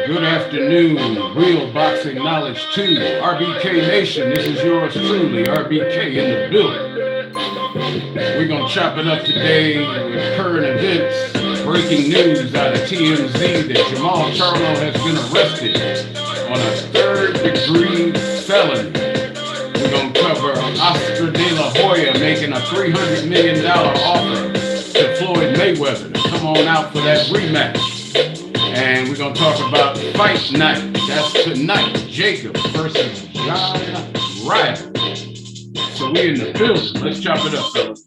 Good afternoon, Real Boxing Knowledge 2, RBK Nation. This is yours truly, RBK in the building. We're going to chop it up today with current events. Breaking news out of TMZ that jermall Charlo has been arrested on a third-degree felony. We're going to cover Oscar de la Hoya making a $300 million offer to Floyd Mayweather to come on out for that rematch. And we're going to talk about fight night. That's tonight. Jacob versus Ryder. So we're in the building. Let's chop it up, fellas.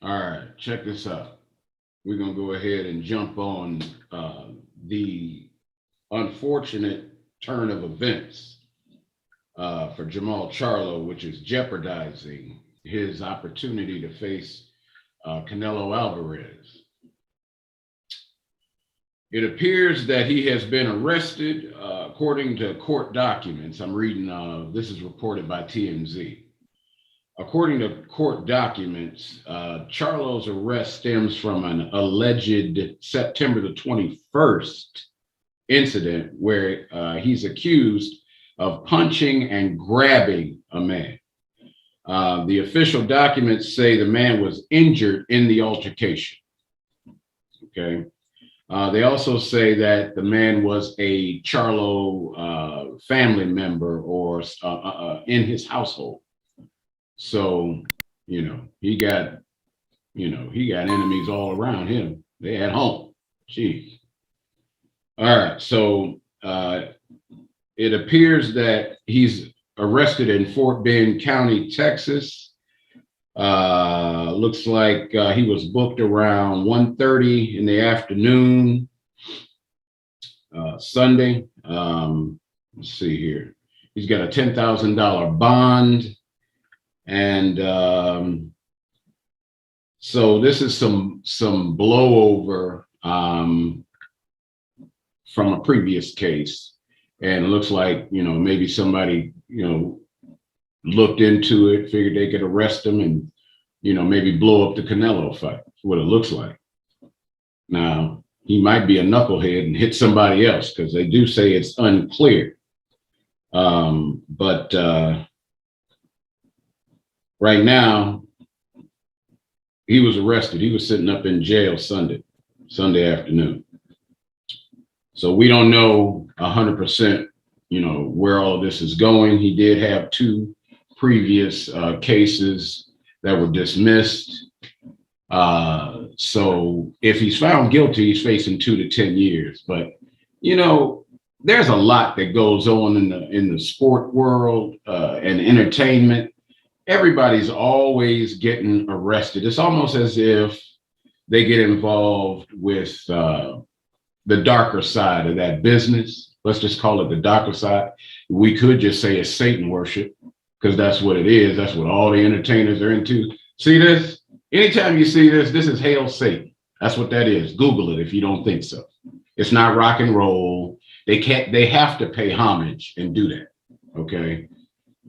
All right, check this out. We're going to go ahead and jump on the unfortunate turn of events for jermall Charlo, which is jeopardizing his opportunity to face Canelo Alvarez. It appears that he has been arrested according to court documents. I'm reading, this is reported by TMZ. According to court documents, Charlo's arrest stems from an alleged September the 21st incident where he's accused of punching and grabbing a man. The official documents say the man was injured in the altercation. Okay. They also say that the man was a Charlo family member or in his household. So, he got enemies all around him. They at home. Jeez. All right. So it appears that he's arrested in Fort Bend County, Texas. Looks like he was booked around 1:30 in the afternoon, Sunday. Let's see here. He's got a $10,000 bond. And so this is some blowover from a previous case. And it looks like, maybe somebody, looked into it, figured they could arrest him and, maybe blow up the Canelo fight. That's what it looks like. Now, he might be a knucklehead and hit somebody else because they do say it's unclear. But right now, he was arrested. He was sitting up in jail Sunday afternoon. So we don't know 100%, where all of this is going. He did have 2 previous cases that were dismissed. So if he's found guilty, he's facing 2 to 10 years. But, there's a lot that goes on in the sport world and entertainment. Everybody's always getting arrested. It's almost as if they get involved with the darker side of that business. Let's just call it the darker side. We could just say it's Satan worship because that's what it is. That's what all the entertainers are into. See this? Anytime you see this, this is Hail Satan. That's what that is. Google it if you don't think so. It's not rock and roll. They have to pay homage and do that. Okay.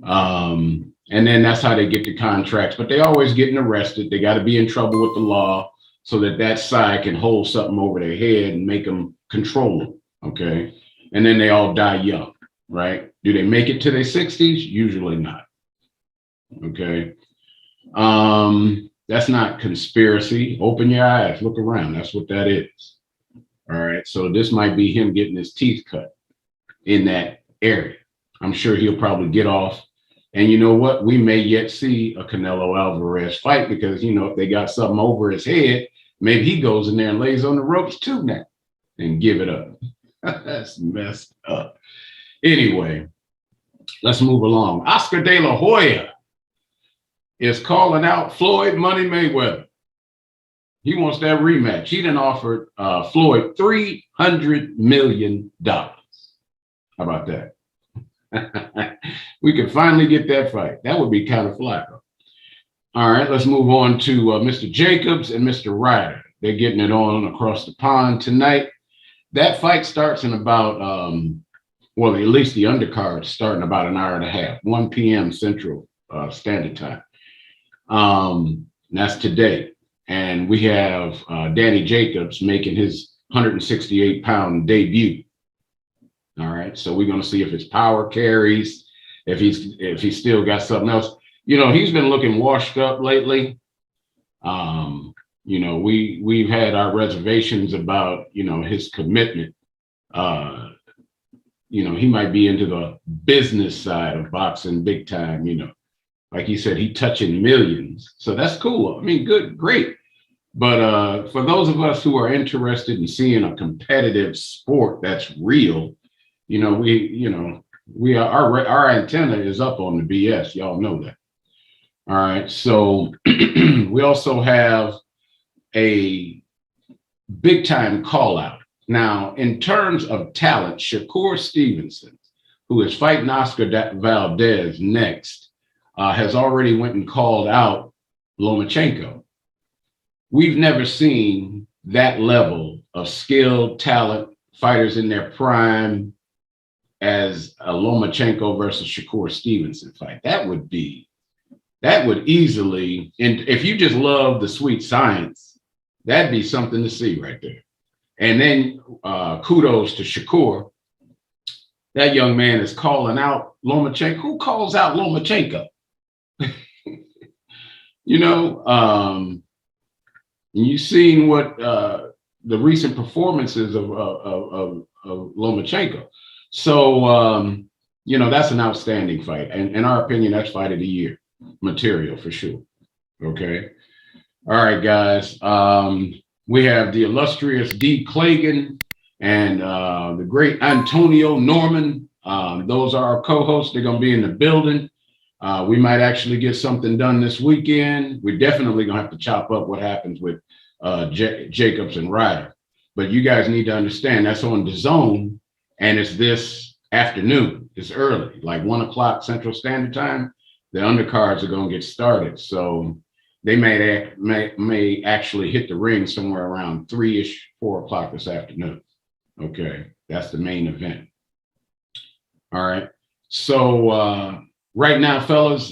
And then that's how they get the contracts, but they always getting arrested. They got to be in trouble with the law so that side can hold something over their head and make them control them. Okay. And then they all die young, right? Do they make it to their 60s? Usually not. Okay. That's not conspiracy. Open your eyes, look around. That's what that is. All right. So this might be him getting his teeth cut in that area. I'm sure he'll probably get off. And you know what? We may yet see a Canelo Alvarez fight because, if they got something over his head, maybe he goes in there and lays on the ropes too now and give it up. That's messed up. Anyway, Let's move along. Oscar De La Hoya is calling out Floyd Money Mayweather. He wants that rematch. He done offered Floyd $300 million. How about that? We could finally get that fight. That would be kind of fly. All right, let's move on to Mr. Jacobs and Mr. Ryder. They're getting it on across the pond tonight. That fight starts in about, well, at least the undercard starting about an hour and a half, 1 p.m. Central Standard Time. That's today. And we have Danny Jacobs making his 168-pound debut. All right, so we're going to see if his power carries, if he's still got something else. You know, he's been looking washed up lately. You know, we've had our reservations about, you know, his commitment. You know, he might be into the business side of boxing big time, you know. Like he said, he touching millions. So that's cool. I mean, good, great. But for those of us who are interested in seeing a competitive sport that's real, you know, we are, our antenna is up on the BS. Y'all know that. All right. So we also have a big time call out. Now, in terms of talent, Shakur Stevenson, who is fighting Oscar Valdez next, has already went and called out Lomachenko. We've never seen that level of skill, talent, fighters in their prime as a Lomachenko versus Shakur Stevenson fight. That would easily, and if you just love the sweet science, that'd be something to see right there. And then kudos to Shakur. That young man is calling out Lomachenko. Who calls out Lomachenko? You know, you've seen what the recent performances of Lomachenko. So, you know, that's an outstanding fight. And in our opinion, that's fight of the year material for sure. Okay. All right, guys. We have the illustrious D. Clagan and the great Antonio Norman. Those are our co-hosts. They're going to be in the building. We might actually get something done this weekend. We're definitely going to have to chop up what happens with Jacobs and Ryder. But you guys need to understand that's on the zone, and it's this afternoon. It's early, like 1 o'clock Central Standard Time. The undercards are going to get started. So they may actually hit the ring somewhere around 3-ish, 4 o'clock this afternoon. Okay, that's the main event. All right. So right now, fellas,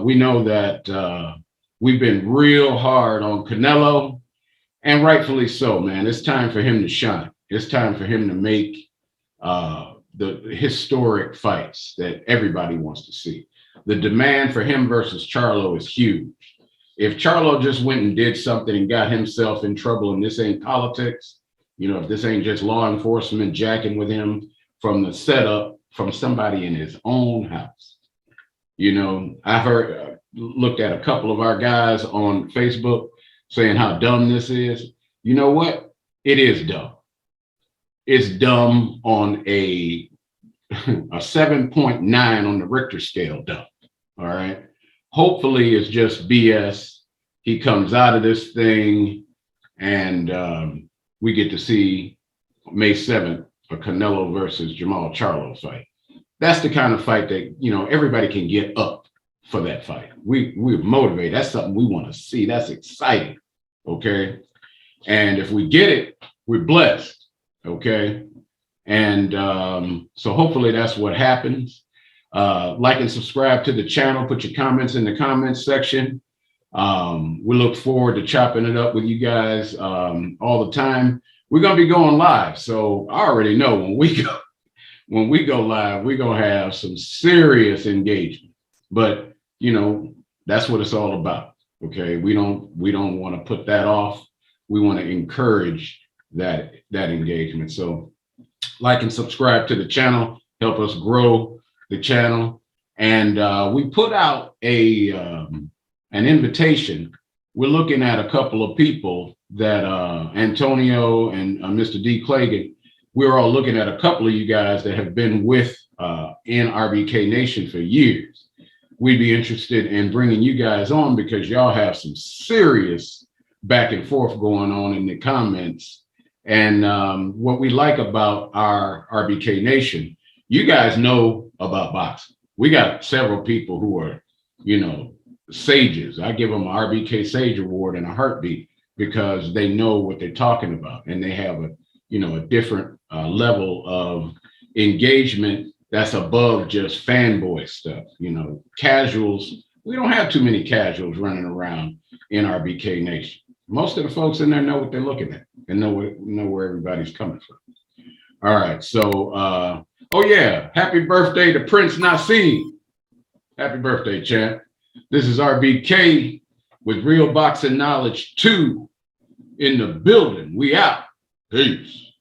we know that we've been real hard on Canelo, and rightfully so, man. It's time for him to shine. It's time for him to make the historic fights that everybody wants to see. The demand for him versus Charlo is huge. If Charlo just went and did something and got himself in trouble, and this ain't politics, you know, if this ain't just law enforcement jacking with him from the setup from somebody in his own house. You know, I've heard, looked at a couple of our guys on Facebook saying how dumb this is. You know what? It is dumb. It's dumb on a 7.9 on the Richter scale dumb. All right. Hopefully it's just BS. He comes out of this thing and we get to see May 7th, a Canelo versus Jermall Charlo fight. That's the kind of fight that, you know, everybody can get up for that fight. We're motivated. That's something we want to see. That's exciting. Okay. And if we get it, we're blessed. Okay. And so hopefully that's what happens. Like and subscribe to the channel. Put your comments in the comments section. We look forward to chopping it up with you guys all the time. We're going to be going live. So I already know when we go live, we're going to have some serious engagement. But, you know, that's what it's all about. Okay. We don't want to put that off. We want to encourage that engagement. So like and subscribe to the channel, help us grow the channel. And we put out an invitation. We're looking at a couple of people that Antonio and Mr. D. Clagan, we're all looking at a couple of you guys that have been with in RBK Nation for years. We'd be interested in bringing you guys on because y'all have some serious back and forth going on in the comments. And what we like about our RBK Nation, you guys know about boxing. We got several people who are, sages. I give them an RBK Sage Award in a heartbeat because they know what they're talking about and they have a different level of engagement that's above just fanboy stuff. Casuals, we don't have too many casuals running around in RBK Nation. Most of the folks in there know what they're looking at and know where everybody's coming from. All right, so oh yeah, happy birthday to Prince Nassim. Happy birthday, champ. This is RBK with Real Boxing Knowledge 2 in the building. We out. Peace.